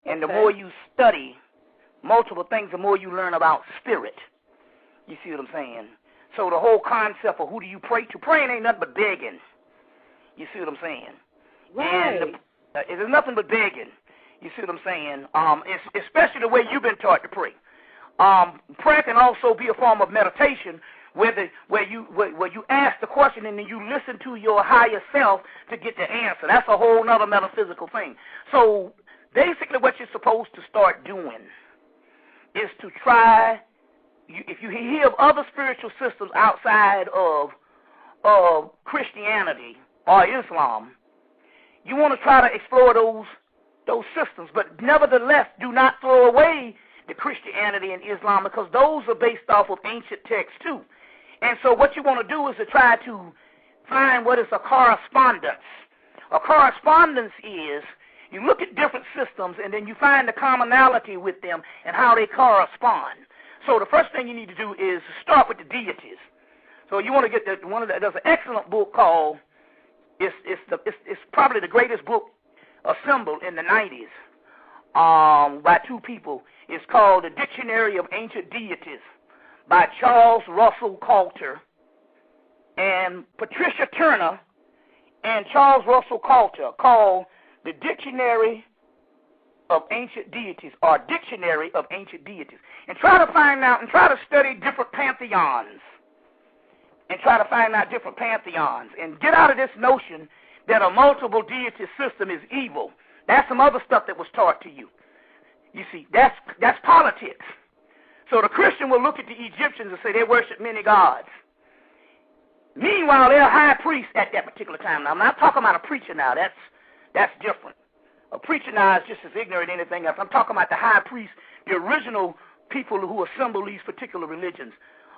And the more you study multiple things, the more you learn about spirit. You see what I'm saying? So the whole concept of who do you pray to? Praying ain't nothing but begging. You see what I'm saying? Right. And it is nothing but begging. You see what I'm saying? It's especially the way you've been taught to pray. Prayer can also be a form of meditation, where you ask the question and then you listen to your higher self to get the answer. That's a whole other metaphysical thing. So basically, what you're supposed to start doing is to try. If you hear of other spiritual systems outside of Christianity or Islam, you want to try to explore those systems, but nevertheless, do not throw away the Christianity and Islam, because those are based off of ancient texts too. And so what you want to do is to try to find what is a correspondence. A correspondence is you look at different systems and then you find the commonality with them and how they correspond. So the first thing you need to do is start with the deities. So you want to get there's an excellent book called, it's probably the greatest book assembled in the 90s by two people. It's called The Dictionary of Ancient Deities by Charles Russell Coulter and Patricia Turner and Charles Russell Coulter, called The Dictionary of Ancient Deities, or Dictionary of Ancient Deities. And try to find out and try to study different pantheons. And try to find out different pantheons. And get out of this notion that a multiple deity system is evil. That's some other stuff that was taught to you. You see, that's politics. So the Christian will look at the Egyptians and say they worship many gods. Meanwhile, they're high priests at that particular time. Now, I'm not talking about a preacher now. That's different. A preacher now is just as ignorant as anything else. I'm talking about the high priests, the original people who assemble these particular religions.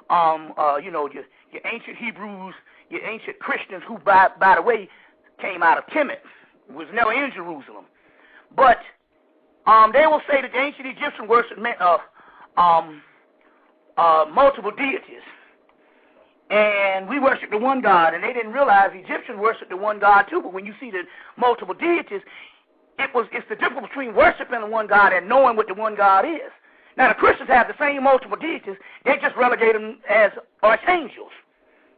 Your ancient Hebrews, your ancient Christians, who, by the way, came out of Hemmitt, was never in Jerusalem. But they will say that the ancient Egyptians worshipped multiple deities. And we worship the one God, and they didn't realize the Egyptians worshiped the one God too. But when you see the multiple deities, it's the difference between worshiping the one God and knowing what the one God is. Now the Christians have the same multiple deities, they just relegate them as archangels,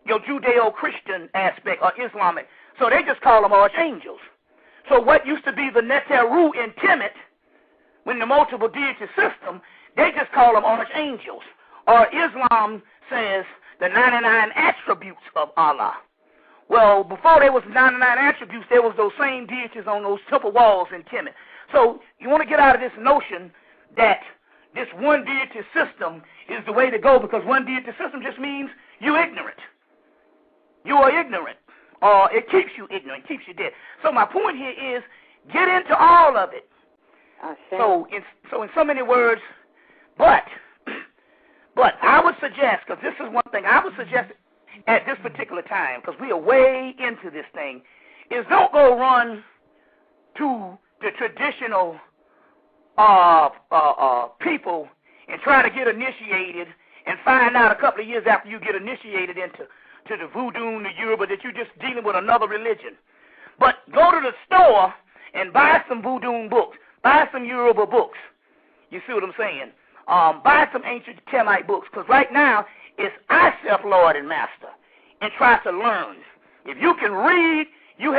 your Judeo-Christian aspect or Islamic. So they just call them archangels. So what used to be the Neteru in Kemet, when the multiple deity system, they just call them archangels. Or Islam says the 99 attributes of Allah. Well, before there was 99 attributes, there was those same deities on those temple walls in Kemet. So you want to get out of this notion that this one deity system is the way to go, because one deity system just means you're ignorant. You are ignorant. Or it keeps you ignorant, keeps you dead. So my point here is get into all of it. So in so many words, but I would suggest, because this is one thing I would suggest at this particular time, because we are way into this thing, is don't go run to the traditional people and try to get initiated and find out a couple of years after you get initiated into the voodoo and the Yoruba that you're just dealing with another religion. But go to the store and buy some voodoo books, buy some Yoruba books. You see what I'm saying? Buy some ancient Kemet books, because right now it's I, self, Lord, and Master, and try to learn. If you can read, you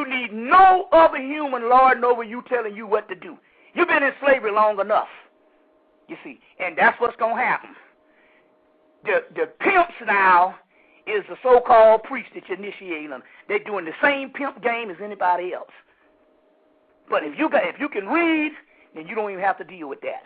need no other human lording over you telling you what to do. You've been in slavery long enough, you see, and that's what's going to happen. The pimps now is the so-called priest that you're initiating them. They're doing the same pimp game as anybody else. But if you can read, then you don't even have to deal with that.